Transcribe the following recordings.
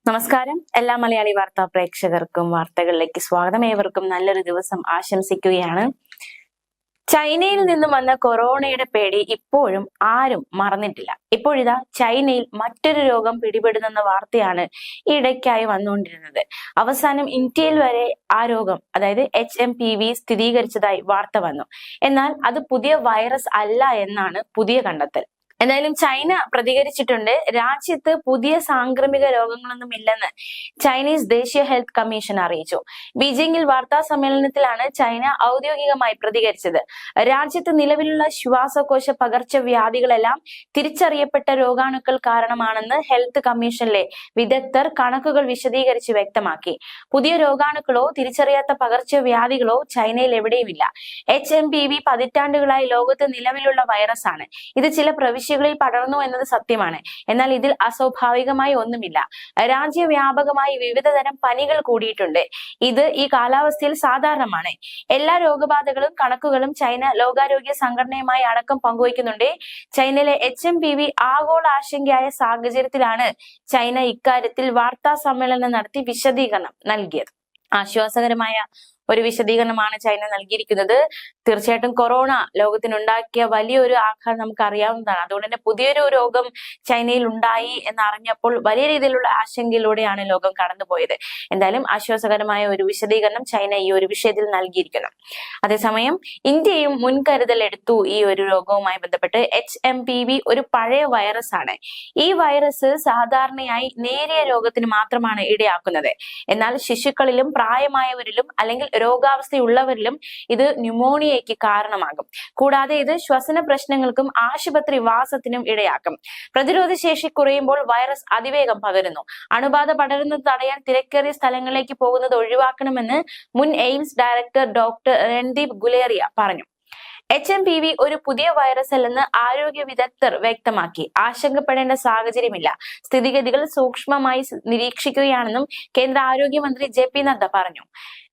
നമസ്കാരം. എല്ലാ മലയാളി വാർത്താ പ്രേക്ഷകർക്കും വാർത്തകളിലേക്ക് സ്വാഗതം. ഏവർക്കും നല്ലൊരു ദിവസം ആശംസിക്കുകയാണ്. ചൈനയിൽ നിന്നും വന്ന കൊറോണയുടെ പേടി ഇപ്പോഴും ആരും മറന്നിട്ടില്ല. ഇപ്പോഴിതാ ചൈനയിൽ മറ്റൊരു രോഗം പിടിപെടുന്നെന്ന വാർത്തയാണ് ഈ ഇടയ്ക്കായി വന്നുകൊണ്ടിരുന്നത്. അവസാനം ഇന്ത്യയിൽ വരെ ആ രോഗം, അതായത് HMPV സ്ഥിരീകരിച്ചതായി വാർത്ത വന്നു. എന്നാൽ അത് പുതിയ വൈറസ് അല്ല എന്നാണ് പുതിയ കണ്ടെത്തൽ. എന്തായാലും ചൈന പ്രതികരിച്ചിട്ടുണ്ട്. രാജ്യത്ത് പുതിയ സാംക്രമിക രോഗങ്ങളൊന്നും ഇല്ലെന്ന് ചൈനീസ് ദേശീയ ഹെൽത്ത് കമ്മീഷൻ അറിയിച്ചു. ബീജിംഗിൽ വാർത്താ സമ്മേളനത്തിലാണ് ചൈന ഔദ്യോഗികമായി പ്രതികരിച്ചത്. രാജ്യത്ത് നിലവിലുള്ള ശ്വാസകോശ പകർച്ചവ്യാധികളെല്ലാം തിരിച്ചറിയപ്പെട്ട രോഗാണുക്കൾ കാരണമാണെന്ന് ഹെൽത്ത് കമ്മീഷനിലെ വിദഗ്ധർ കണക്കുകൾ വിശദീകരിച്ച് വ്യക്തമാക്കി. പുതിയ രോഗാണുക്കളോ തിരിച്ചറിയാത്ത പകർച്ചവ്യാധികളോ ചൈനയിൽ എവിടെയുമില്ല. HMPV പതിറ്റാണ്ടുകളായി ലോകത്ത് നിലവിലുള്ള വൈറസാണ്. ഇത് ചില പ്രവിശ്യകളിൽ പടർന്നു എന്നത് സത്യമാണ്. എന്നാൽ ഇതിൽ അസ്വാഭാവികമായി ഒന്നുമില്ല. രാജ്യവ്യാപകമായി വിവിധ തരം പനികൾ കൂടിയിട്ടുണ്ട്. ഇത് ഈ കാലാവസ്ഥയിൽ സാധാരണമാണ്. എല്ലാ രോഗബാധകളും കണക്കുകളും ചൈന ലോകാരോഗ്യ സംഘടനയുമായി അടക്കം പങ്കുവയ്ക്കുന്നുണ്ട്. ചൈനയിലെ HMPV ആഗോള ആശങ്കയായ സാഹചര്യത്തിലാണ് ചൈന ഇക്കാര്യത്തിൽ വാർത്താ സമ്മേളനം നടത്തി വിശദീകരണം നൽകിയത്. ആശ്വാസകരമായ ഒരു വിശദീകരണമാണ് ചൈന നൽകിയിരിക്കുന്നത്. തീർച്ചയായിട്ടും കൊറോണ ലോകത്തിനുണ്ടാക്കിയ വലിയൊരു ആഘാതം നമുക്ക് അറിയാവുന്നതാണ്. അതുകൊണ്ട് തന്നെ പുതിയൊരു രോഗം ചൈനയിൽ ഉണ്ടായി എന്നറിഞ്ഞപ്പോൾ വലിയ രീതിയിലുള്ള ആശങ്കയിലൂടെയാണ് ലോകം കടന്നുപോയത്. എന്തായാലും ആശ്വാസകരമായ ഒരു വിശദീകരണം ചൈന ഈ ഒരു വിഷയത്തിൽ നൽകിയിരിക്കുന്നു. അതേസമയം ഇന്ത്യയും മുൻകരുതൽ എടുത്തു. ഈ ഒരു രോഗവുമായി ബന്ധപ്പെട്ട് HMPV ഒരു പഴയ വൈറസ് ആണ്. ഈ വൈറസ് സാധാരണയായി നേരിയ രോഗത്തിന് മാത്രമാണ് ഇടയാക്കുന്നത്. എന്നാൽ ശിശുക്കളിലും പ്രായമായവരിലും അല്ലെങ്കിൽ രോഗാവസ്ഥയുള്ളവരിലും ഇത് ന്യൂമോണിയയ്ക്ക് കാരണമാകും. കൂടാതെ ഇത് ശ്വസന പ്രശ്നങ്ങൾക്കും ആശുപത്രി വാസത്തിനും ഇടയാക്കും. പ്രതിരോധ ശേഷി കുറയുമ്പോൾ വൈറസ് അതിവേഗം പകരുന്നു. അണുബാധ പടരുന്നത് തടയാൻ തിരക്കേറിയ സ്ഥലങ്ങളിലേക്ക് പോകുന്നത് ഒഴിവാക്കണമെന്ന് മുൻ AIIMS director doctor Randeep Guleria പറഞ്ഞു. HMPV ഒരു പുതിയ വൈറസ് അല്ലെന്ന് ആരോഗ്യ വിദഗ്ധർ വ്യക്തമാക്കി. ആശങ്കപ്പെടേണ്ട സാഹചര്യമില്ല. സ്ഥിതിഗതികൾ സൂക്ഷ്മമായി നിരീക്ഷിക്കുകയാണെന്നും കേന്ദ്ര ആരോഗ്യമന്ത്രി JP നദ്ദ പറഞ്ഞു.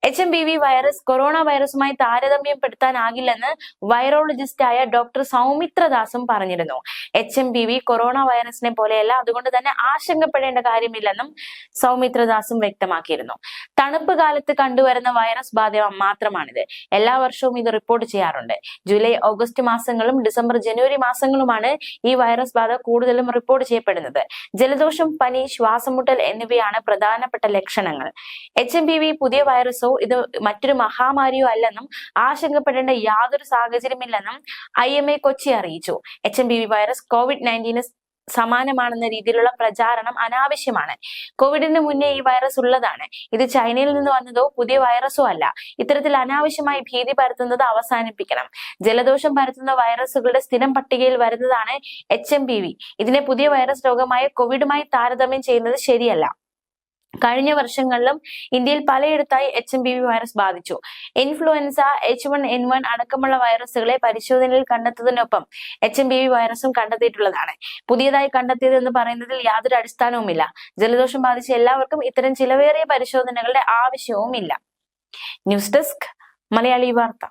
HMPV വൈറസ് കൊറോണ വൈറസുമായി താരതമ്യപ്പെടുത്താനാകില്ലെന്ന് വൈറോളജിസ്റ്റായ ഡോക്ടർ സൗമിത്ര ദാസും പറഞ്ഞിരുന്നു. HMPV കൊറോണ വൈറസിനെ പോലെയല്ല, അതുകൊണ്ട് തന്നെ ആശങ്കപ്പെടേണ്ട കാര്യമില്ലെന്നും സൗമിത്ര ദാസും വ്യക്തമാക്കിയിരുന്നു. തണുപ്പ് കാലത്ത് കണ്ടുവരുന്ന വൈറസ് ബാധ മാത്രമാണിത്. എല്ലാ വർഷവും ഇത് റിപ്പോർട്ട് ചെയ്യാറുണ്ട്. ജൂലൈ ഓഗസ്റ്റ് മാസങ്ങളും ഡിസംബർ ജനുവരി മാസങ്ങളുമാണ് ഈ വൈറസ് ബാധ കൂടുതലും റിപ്പോർട്ട് ചെയ്യപ്പെടുന്നത്. ജലദോഷം, പനി, ശ്വാസമുട്ടൽ എന്നിവയാണ് പ്രധാനപ്പെട്ട ലക്ഷണങ്ങൾ. HMPV പുതിയ വൈറസോ ഇത് മറ്റൊരു മഹാമാരിയോ അല്ലെന്നും ആശങ്കപ്പെടേണ്ട യാതൊരു സാഹചര്യമില്ലെന്നും IMA കൊച്ചി അറിയിച്ചു. HMPV വൈറസ് COVID-19 സമാനമാണെന്ന രീതിയിലുള്ള പ്രചാരണം അനാവശ്യമാണ്. കോവിഡിന് മുന്നേ ഈ വൈറസ് ഉള്ളതാണ്. ഇത് ചൈനയിൽ നിന്ന് വന്നതോ പുതിയ വൈറസോ അല്ല. ഇത്തരത്തിൽ അനാവശ്യമായി ഭീതി പരത്തുന്നത് അവസാനിപ്പിക്കണം. ജലദോഷം പരത്തുന്ന വൈറസുകളുടെ സ്ഥിരം പട്ടികയിൽ വരുന്നതാണ് HMPV. ഇതിനെ പുതിയ വൈറസ് രോഗമായ കോവിഡുമായി താരതമ്യം ചെയ്യുന്നത് ശരിയല്ല. കഴിഞ്ഞ വർഷങ്ങളിലും ഇന്ത്യയിൽ പലയിടത്തായി HMPV വൈറസ് ബാധിച്ചു. ഇൻഫ്ലുവൻസ, H1N1 അടക്കമുള്ള വൈറസുകളെ പരിശോധനയിൽ കണ്ടെത്തുന്നതിനൊപ്പം HMPV വൈറസും കണ്ടെത്തിയിട്ടുള്ളതാണ്. പുതിയതായി കണ്ടെത്തിയത് എന്ന് പറയുന്നതിൽ യാതൊരു അടിസ്ഥാനവുമില്ല. ജലദോഷം ബാധിച്ച എല്ലാവർക്കും ഇത്തരം ചിലവേറിയ പരിശോധനകളുടെ ആവശ്യവുമില്ല. ന്യൂസ് ഡെസ്ക് മലയാളി വാർത്ത.